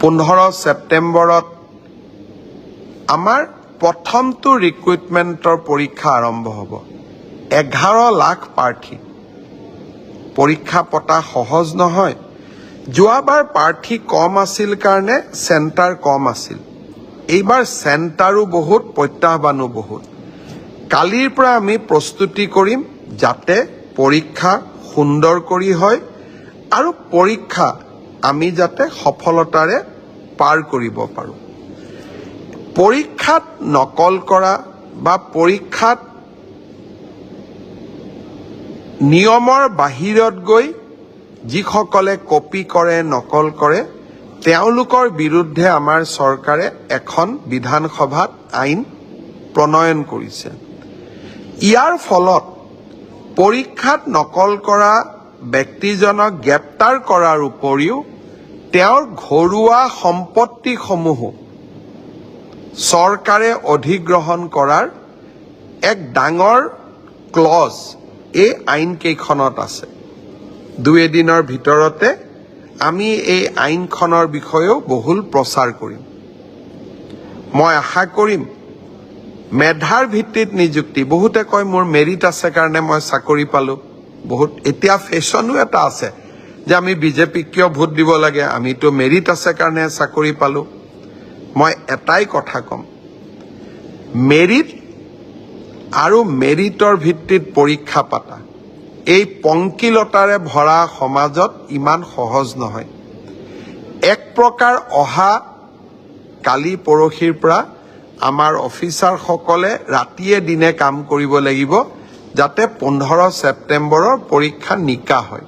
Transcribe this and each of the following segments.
15 ছেপ্টেম্বৰত আমাৰ প্ৰথমটো ৰিক্ৰুটমেণ্টৰ পৰীক্ষা আৰম্ভ হ'ব। 11 লাখ প্ৰাৰ্থী। পৰীক্ষা পতা সহজ নহয়। যোৱাবাৰ প্ৰাৰ্থী কম আছিল কাৰণে চেণ্টাৰ কম আছিল। এইবাৰ চেণ্টাৰো বহুত, প্ৰত্যাহ্বানো বহুত। কালিৰ পৰা আমি প্ৰস্তুতি কৰিম যাতে পৰীক্ষা সুন্দৰ কৰি হয় আৰু পৰীক্ষা আমি যাতে সফলতাৰে পাৰ কৰিব পাৰোঁ। পৰীক্ষাত নকল কৰা বা পৰীক্ষাত নিয়মৰ বাহিৰত গৈ যিসকলে কপি কৰে, নকল কৰে, তেওঁলোকৰ বিৰুদ্ধে আমাৰ চৰকাৰে এখন বিধানসভাত আইন প্ৰণয়ন কৰিছে। ইয়াৰ ফলত পৰীক্ষাত নকল কৰা ব্যক্তিজনক গ্ৰেপ্তাৰ কৰাৰ উপৰিও তেওঁৰ ঘৰুৱা সম্পত্তিসমূহো চৰকাৰে অধিগ্ৰহণ কৰাৰ এক ডাঙৰ ক্লজ এই আইনকেইখনত আছে। 2 দিনৰ ভিতৰতে আমি এই আইনখনৰ বিষয়েও বহুল প্ৰচাৰ কৰিম। মই আশা কৰিম মেধাৰ ভিত্তিত নিযুক্তি। বহুতে কয় মোৰ মেৰিট আছে কাৰণে মই চাকৰি পালোঁ। বহুত এতিয়া ফেশ্বনো এটা আছে যে আমি বিজেপিক কিয় ভোট দিব লাগে, আমিতো মেৰিট আছে কাৰণে চাকৰি পালোঁ। মই এটাই কথা ক'ম, মেৰিট আৰু মেৰিটৰ ভিত্তিত পৰীক্ষা পাতা এই পংকিলতাৰে ভৰা সমাজত ইমান সহজ নহয়। এক প্ৰকাৰ অহা কালি পৰহিৰ পৰা আমাৰ অফিচাৰসকলে ৰাতিয়ে দিনে কাম কৰিব লাগিব যাতে 15 ছেপ্টেম্বৰৰ পৰীক্ষা নিকা হয়।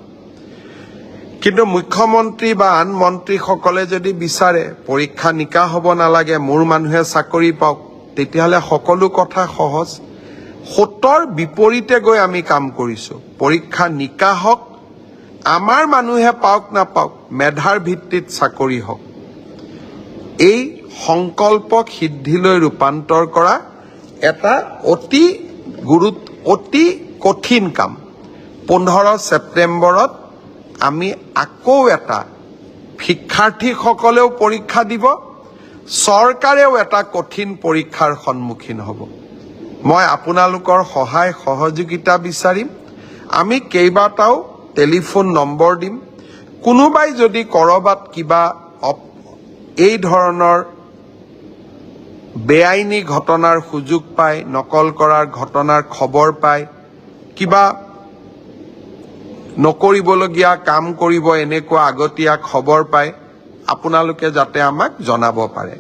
কিন্তু মুখ্যমন্ত্ৰী বা আন মন্ত্ৰীসকলে যদি বিচাৰে পৰীক্ষা নিকা হ'ব নালাগে, মোৰ মানুহে চাকৰি পাওক, তেতিয়াহ'লে সকলো কথা সহজ। ৭০ বিপৰীতে গৈ আমি কাম কৰিছোঁ। পৰীক্ষা নিকা হওক, আমাৰ মানুহে পাওক নাপাওক, মেধাৰ ভিত্তিত চাকৰি হওক। এই সংকল্পক সিদ্ধিলৈ ৰূপান্তৰ কৰা এটা অতি কঠিন কাম। 15 ছেপ্টেম্বৰত আমি আকৌ এটা শিক্ষাৰ্থীসকলেও পৰীক্ষা দিব, চৰকাৰেও এটা কঠিন পৰীক্ষাৰ সন্মুখীন হ'ব। মই আপোনালোকৰ সহায় সহযোগিতা বিচাৰিম। আমি কেইবাটাও টেলিফোন নম্বৰ দিম। কোনোবাই যদি ক'ৰবাত কিবা এই ধৰণৰ বেআইনী ঘটনাৰ সুযোগ পায়, নকল কৰাৰ ঘটনাৰ খবৰ পায়, কিবা নকৰিবলগীয়া কাম কৰিব এনেকুৱা আগতীয়া খবৰ পায়, আপোনালোকে যাতে আমাক জনাব পাৰে।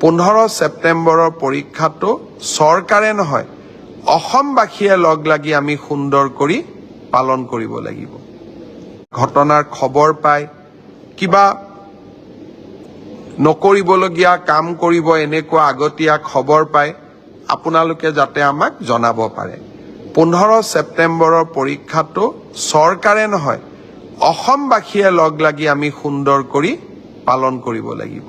15 ছেপ্টেম্বৰৰ পৰীক্ষাটো চৰকাৰে নহয়, অসমবাসীয়ে লগ লাগি আমি সুন্দৰ কৰি পালন কৰিব লাগিব। ঘটনাৰ খবৰ পায়, কিবা নকৰিবলগীয়া কাম কৰিব এনেকুৱা আগতীয়া খবৰ পায়, আপোনালোকে যাতে আমাক জনাব পাৰে। 15 ছেপ্টেম্বৰৰ পৰীক্ষাটো চৰকাৰে নহয়, অসমবাসীয়ে লগ লাগি আমি সুন্দৰ কৰি পালন কৰিব লাগিব।